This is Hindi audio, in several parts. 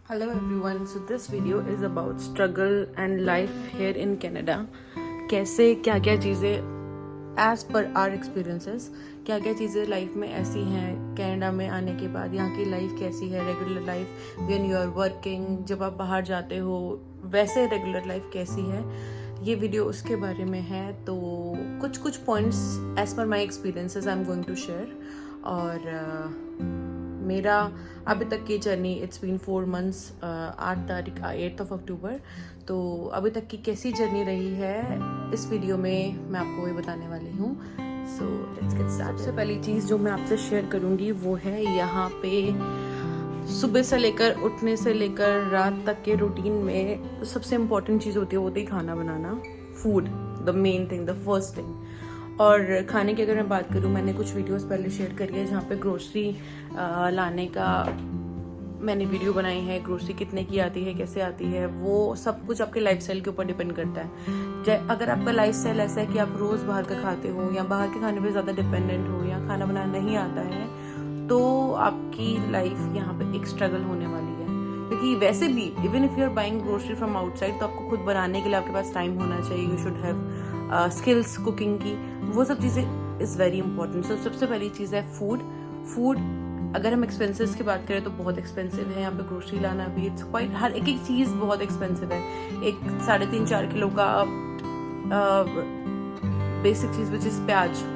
Hello everyone, so this video is about struggle and life here in Canada. कैसे क्या क्या चीज़ें as per our experiences, क्या क्या चीज़ें लाइफ में ऐसी हैं कनाडा में आने के बाद, यहाँ की लाइफ कैसी है, regular life when you are working, जब आप बाहर जाते हो वैसे रेगुलर लाइफ कैसी है, ये वीडियो उसके बारे में है. तो कुछ points as per my experiences I am going to share. और मेरा अभी तक की journey it's been 4 months, 8 October. तो अभी तक की कैसी जर्नी रही है इस वीडियो में मैं आपको ये बताने वाली हूँ. So let's get start. सबसे पहली चीज़ जो मैं आपसे शेयर करूँगी वो है यहाँ पे सुबह से लेकर उठने से लेकर रात तक के रूटीन में सबसे इम्पोर्टेंट चीज़ होती है, वो होती है खाना बनाना. Food, the main thing, the first thing. और खाने की अगर मैं बात करूँ, मैंने कुछ वीडियोस पहले शेयर करी है जहाँ पे ग्रोसरी लाने का मैंने वीडियो बनाई है. ग्रोसरी कितने की आती है, कैसे आती है, वो सब कुछ आपके लाइफस्टाइल के ऊपर डिपेंड करता है. अगर आपका लाइफस्टाइल ऐसा है कि आप रोज़ बाहर का खाते हो या बाहर के खाने पे ज़्यादा डिपेंडेंट हो या खाना बनाना नहीं आता है, तो आपकी लाइफ यहाँ पे एक स्ट्रगल होने वाली है. क्योंकि वैसे भी even if you are buying grocery from outside, तो आपको खुद बनाने के लिए आपके पास टाइम होना चाहिए. You should have skills cooking की, वो सब चीज़ें इज़ वेरी इंपॉर्टेंट. सो सबसे पहली चीज़ है फूड. अगर हम एक्सपेंसेस की बात करें तो बहुत एक्सपेंसिव है यहाँ पे ग्रोसरी लाना भी. इट्स क्वाइट, हर एक चीज़ बहुत एक्सपेंसिव है. एक 3.5-4 किलो का बेसिक चीज़ विच इज़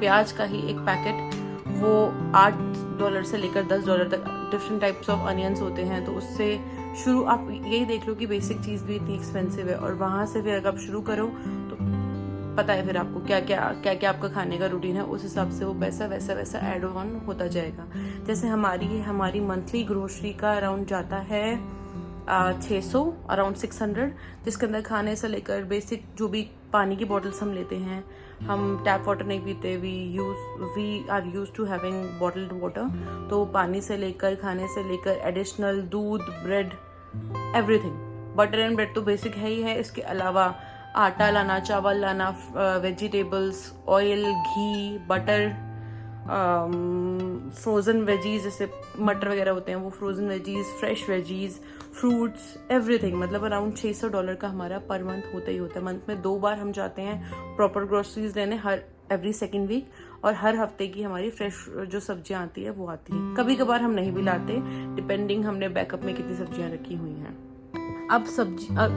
प्याज का ही एक पैकेट, वो $8 से लेकर $10 तक. डिफरेंट टाइप्स ऑफ अनियंस होते हैं, तो उससे शुरू आप यही देख लो कि बेसिक चीज़ भी इतनी एक्सपेंसिव है. और वहाँ से फिर अगर आप शुरू करो तो पता है फिर आपको क्या क्या आपका खाने का रूटीन है, उस हिसाब से वो वैसा ऐड ऑन होता जाएगा. जैसे हमारी मंथली ग्रोसरी का अराउंड जाता है 600, अराउंड 600, जिसके अंदर खाने से लेकर बेसिक जो भी पानी की बॉटल्स हम लेते हैं. हम टैप वाटर नहीं पीते, we are use to having bottled water. तो पानी से लेकर, खाने से लेकर, एडिशनल दूध, bread, everything. Butter and bread तो बेसिक है ही है. इसके अलावा आटा लाना, चावल लाना, वेजिटेबल्स, ऑयल, घी, बटर, फ्रोज़न वेजीज जैसे मटर वगैरह होते हैं, वो frozen veggies, fresh veggies, fruits, everything. मतलब अराउंड $600 का हमारा पर मंथ होता ही होता है. मंथ में 2 बार हम जाते हैं प्रॉपर ग्रोसरीज लेने, एवरी सेकेंड वीक. और हर हफ्ते की हमारी फ्रेश जो सब्जियां आती है वो आती है. कभी कभार हम नहीं भी लाते, डिपेंडिंग हमने बैकअप में कितनी सब्जियां रखी हुई हैं. अब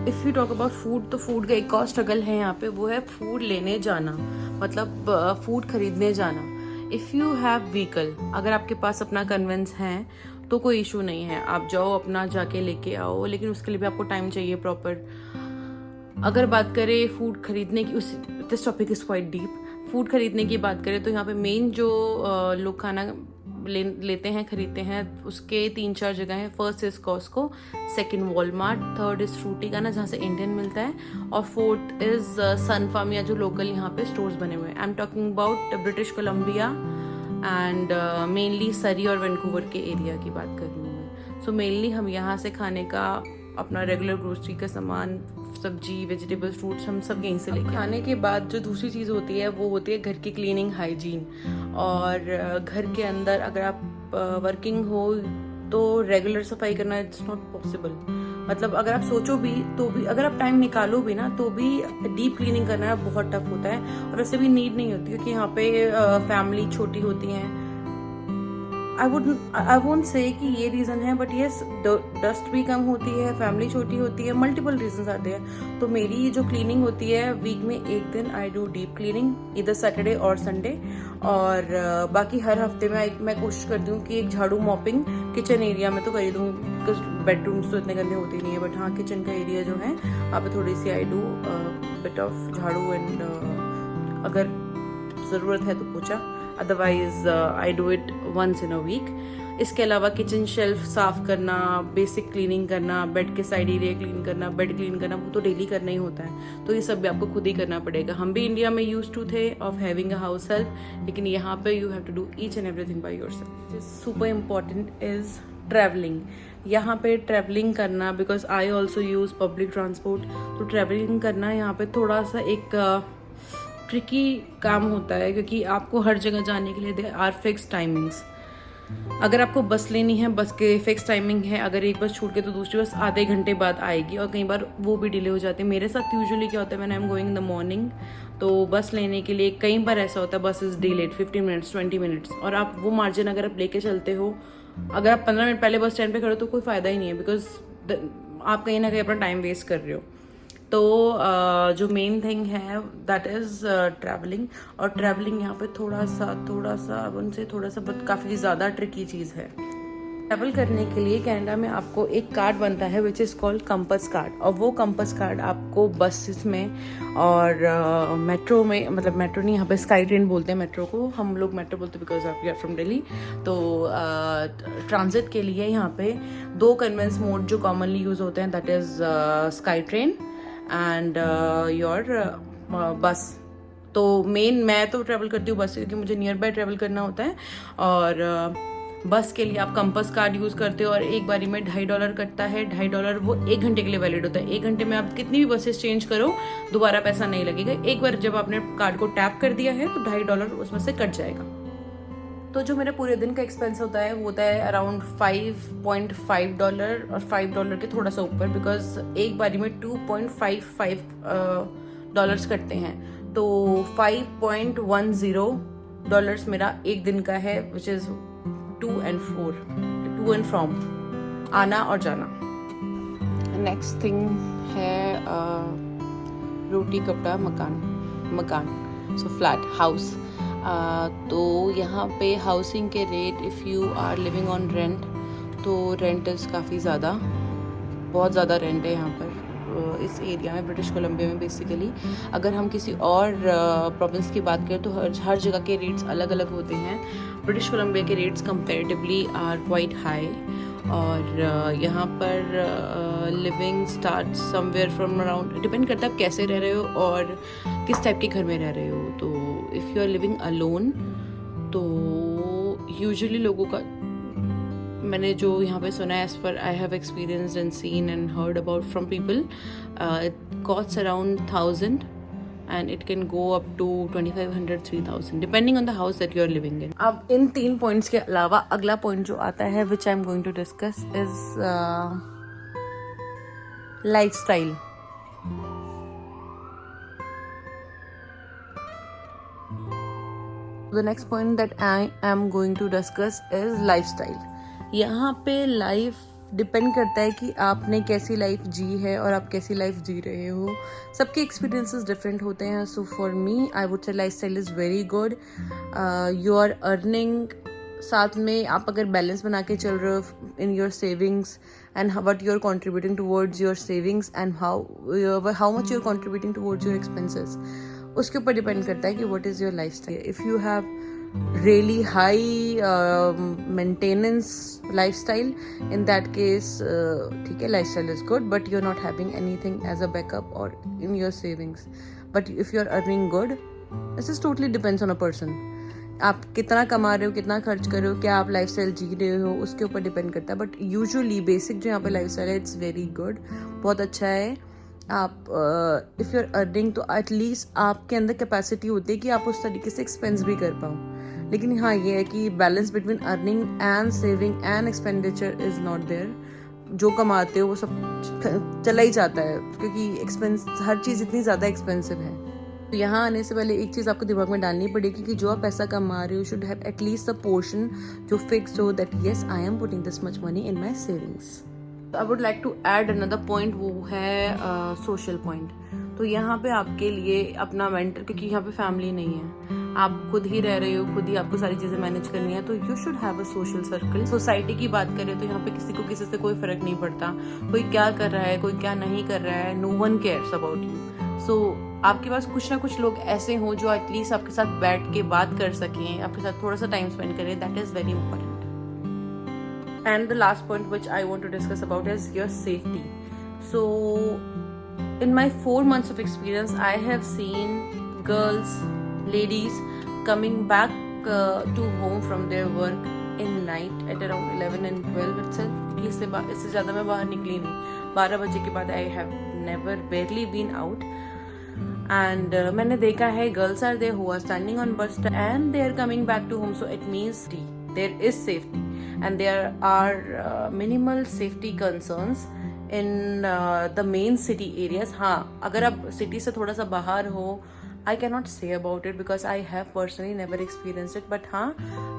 if you talk about food, तो फूड का एक और स्ट्रगल है यहाँ पे, वो है फूड लेने जाना, मतलब फूड खरीदने जाना. इफ़ यू हैव व्हीकल, अगर आपके पास अपना कन्वेंस है तो कोई इशू नहीं है, आप जाओ अपना जाके लेके आओ. लेकिन उसके लिए भी आपको टाइम चाहिए प्रॉपर. अगर बात करें फूड खरीदने की, this topic is quite deep. Food खरीदने की बात करें तो यहाँ पे मेन जो लोग खाना लेते हैं, खरीदते हैं, उसके 3-4 जगह हैं. First is Costco, second Walmart, third is Fruiticana जहाँ से इंडियन मिलता है, और फोर्थ इज सन फार्म या जो लोकल यहाँ पे स्टोर्स बने हुए हैं. I am talking about British Columbia and mainly सरी और वैंकूवर के एरिया की बात कर रही हूँ मैं. सो मेनली हम यहाँ से खाने का अपना रेगुलर ग्रोसरी का सामान, सब्जी, वेजिटेबल्स, फ्रूट्स, हम सब यहीं से लेके. खाने के बाद जो दूसरी चीज़ होती है वो होती है घर की क्लीनिंग, हाइजीन. और घर के अंदर अगर आप वर्किंग हो तो रेगुलर सफाई करना इट्स नॉट पॉसिबल. मतलब अगर आप सोचो भी तो भी, अगर आप टाइम निकालो भी ना, तो भी डीप क्लीनिंग करना बहुत टफ होता है. और वैसे भी नीड नहीं होती, क्योंकि यहाँ पे फैमिली छोटी होती हैं. आई वोंट से कि ये रीज़न है, बट येस, डस्ट भी कम होती है, फैमिली छोटी होती है, मल्टीपल रीजंस आते हैं. तो मेरी जो क्लीनिंग होती है वीक में एक दिन आई डू डीप क्लीनिंग, इधर सैटरडे और संडे. और बाकी हर हफ्ते में मैं कोशिश करती हूँ कि एक झाड़ू मॉपिंग किचन एरिया में तो कर ही दूँ, बिकॉज बेडरूम्स तो इतने गंदे होते नहीं है. बट हाँ, किचन का एरिया जो है वहाँ पे थोड़ी सी आई डू बिट ऑफ झाड़ू, एंड अगर ज़रूरत है तो पोछा. Otherwise I do it once in a week. इसके अलावा किचन शेल्फ साफ करना, बेसिक क्लीनिंग करना, बेड के साइड एरिया क्लीन करना, बेड क्लीन करना, वो तो डेली करना ही होता है. तो ये सब भी आपको खुद ही करना पड़ेगा. हम भी इंडिया में यूज टू थे of having a house help, लेकिन यहाँ पे you have to do each and everything by yourself. Super important is travelling. यहाँ पे ट्रैवलिंग करना, because I also use public transport, तो ट्रैवलिंग करना यहाँ पे थोड़ा सा एक ट्रिकी काम होता है, क्योंकि आपको हर जगह जाने के लिए देयर आर फिक्स टाइमिंग्स. अगर आपको बस लेनी है, बस के फिक्स टाइमिंग है, अगर एक बस छूट के तो दूसरी बस आधे घंटे बाद आएगी और कई बार वो भी डिले हो जाती है। मेरे साथ यूजुअली क्या होता है, when I am going in the morning, तो बस लेने के लिए कई बार ऐसा होता है बस इज डिलेड 15 मिनट्स 20 मिनट्स, और आप वो मार्जिन अगर आप लेके चलते हो, अगर आप 15 मिनट पहले बस स्टैंड पे खड़े हो तो कोई फ़ायदा ही नहीं है, बिकॉज आप कहीं ना कहीं अपना टाइम वेस्ट कर रहे हो। तो जो मेन थिंग है दैट इज़ ट्रैवलिंग, और ट्रैवलिंग यहाँ पे थोड़ा सा उनसे थोड़ा सा बहुत काफ़ी ज़्यादा ट्रिकी चीज़ है। ट्रैवल करने के लिए कनाडा में आपको एक कार्ड बनता है which is called compass card, और वो कंपास कार्ड आपको बसेस में और मेट्रो में, मतलब मेट्रो नहीं, यहाँ पे स्काई ट्रेन बोलते हैं मेट्रो को, हम लोग मेट्रो बोलते हैं because of we are from Delhi. तो ट्रांजिट के लिए यहाँ पे 2 कन्वेंस मोड जो कॉमनली यूज़ होते हैं, that is sky train and your bus. तो मैं तो ट्रैवल करती हूँ बस से, क्योंकि मुझे नियर बाय ट्रैवल करना होता है, और बस के लिए आप कंपास कार्ड यूज़ करते हो और एक बारी में $2.5 कटता है। $2.5 वो 1 घंटे के लिए वैलिड होता है। 1 घंटे में आप कितनी भी बसेस चेंज करो, दोबारा पैसा नहीं लगेगा। एक बार जब आपने कार्ड को टैप कर दिया है तो $2.5 उसमें से कट जाएगा। तो जो मेरा पूरे दिन का एक्सपेंस होता है वो होता है अराउंड $5.5 और $5 के थोड़ा सा ऊपर, बिकॉज एक बारी में $2.55 कटते हैं। तो $5.10 मेरा एक दिन का है, which is to and from आना और जाना। नेक्स्ट थिंग है रोटी कपड़ा मकान, सो फ्लैट हाउस। तो यहाँ पे हाउसिंग के rate, if you are living on rent, तो रेंट इज़ काफ़ी ज़्यादा, बहुत ज़्यादा रेंट है यहाँ पर इस एरिया में, ब्रिटिश कोलंबिया में बेसिकली। अगर हम किसी और प्रोविंस की बात करें तो हर जगह के रेट्स अलग अलग होते हैं। ब्रिटिश कोलंबिया के rates comparatively are quite high, और यहाँ पर living start somewhere from around, depend करता है आप कैसे रह रहे हो और किस टाइप के घर में रह रहे हो। तो if you are living alone, तो यूजुअली लोगों का, मैंने जो यहाँ पे सुना है, as per I have experienced and seen and heard about from people, it costs around 1000 and it can go up to 2500 3000 depending on the house that you are living in. अब इन 3 पॉइंट्स के अलावा अगला पॉइंट जो आता है which I am going to discuss is lifestyle. The next point that I am going to discuss is lifestyle. यहाँ पे लाइफ डिपेंड करता है कि आपने कैसी लाइफ जी है और आप कैसी लाइफ जी रहे हो। सबके एक्सपीरियंसेस डिफरेंट होते हैं। So for me I would say life style is very good. You are earning, साथ में आप अगर बैलेंस बना के चल रहे हो in your savings and what you are contributing towards your savings and how much you are contributing towards your expenses, उसके ऊपर डिपेंड करता है कि what is your life style. If you have really high maintenance lifestyle, in that case ठीक है, lifestyle is good, but you're not having anything as a backup or in your savings. But if you're earning good, this is totally depends on a person. आप कितना कमा रहे हो, कितना खर्च कर रहे हो, क्या आप लाइफस्टाइल जी रहे हो, उसके ऊपर डिपेंड करता है। बट यूजुअली बेसिक जो यहाँ पे लाइफस्टाइल है, इट्स वेरी गुड, बहुत अच्छा है। आप इफ़ यू आर अर्निंग, तो एटलीस्ट आपके अंदर कैपेसिटी होती है कि आप उस तरीके से एक्सपेंस भी कर पाओ। लेकिन हाँ, ये है कि balance between earning and saving and expenditure is not there. जो कमाते हो वो सब चला ही जाता है, क्योंकि एक्सपेंस, हर चीज़ इतनी ज़्यादा एक्सपेंसिव है। तो यहाँ आने से पहले एक चीज़ आपको दिमाग में डालनी पड़ेगी कि जो आप पैसा कमा रहे हो, should have at least a portion जो फिक्स्ड हो, that yes I am putting this much money in my savings. I would like to add another point, वो है सोशल पॉइंट। तो यहाँ पे आपके लिए अपना मेंटर, क्योंकि यहाँ पे फैमिली नहीं है, आप खुद ही रह रहे हो, खुद ही आपको सारी चीज़ें मैनेज करनी है, तो you should have a social circle. Society की बात करें तो यहाँ पे किसी को किसी से कोई फ़र्क नहीं पड़ता, कोई क्या कर रहा है, कोई क्या नहीं कर रहा है, no one cares about you. So आपके पास कुछ ना कुछ लोग ऐसे हों जो एटलीस्ट आपके साथ बैठ के बात कर सकें, आपके साथ थोड़ा सा टाइम स्पेंड करें, that is very important. And the last point which I want to discuss about is your safety. So in my 4 months of experience, I have seen girls, ladies coming back to home from their work in night at around 11 and 12 itself. इससे ज़्यादा मैं बाहर निकली नहीं। 12 बजे के बाद I have never barely been out. And मैंने देखा है girls are there who are standing on bus and they are coming back to home. So it means there is safety. and there are minimal safety concerns in the main city areas. हाँ, अगर आप city से थोड़ा सा बाहर हो, I cannot say about it because I have personally never experienced it, but हाँ,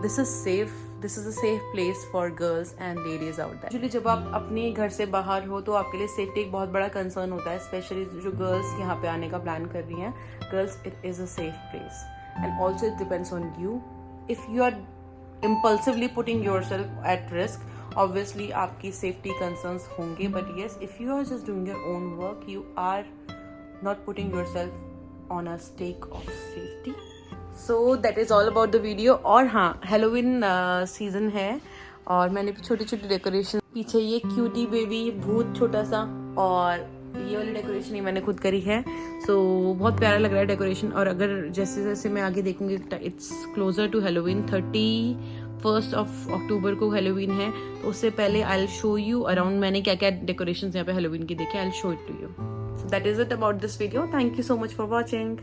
this is safe. This is a safe place for girls and ladies out there. Actually, जब आप अपने घर से बाहर हो तो आपके लिए सेफ्टी एक बहुत बड़ा कंसर्न होता है, स्पेशली जो गर्ल्स यहाँ पे आने का प्लान कर रही हैं. Girls, it is a safe place and also it depends on you. If you are impulsively putting yourself at risk, obviously आपकी safety concerns होंगे, but yes, if you are just doing your own work, you are not putting yourself on a stake of safety. So that is all about the video. और हाँ, Halloween season है और मैंने छोटी छोटी डेकोरेशन, पीछे ये क्यूटी बेबी भूत छोटा सा, और ये वाली डेकोरेशन ही मैंने खुद करी है. सो बहुत प्यारा लग रहा है डेकोरेशन. और अगर जैसे जैसे मैं आगे देखूंगी, इट्स क्लोजर टू हेलोवीन. 31 अक्टूबर को हेलोवीन है, तो उससे पहले I will show you around मैंने क्या क्या डेकोरेशन यहाँ पे हेलोवीन की देखे. I will show it to you. So that is it about this video. Thank you so much for watching.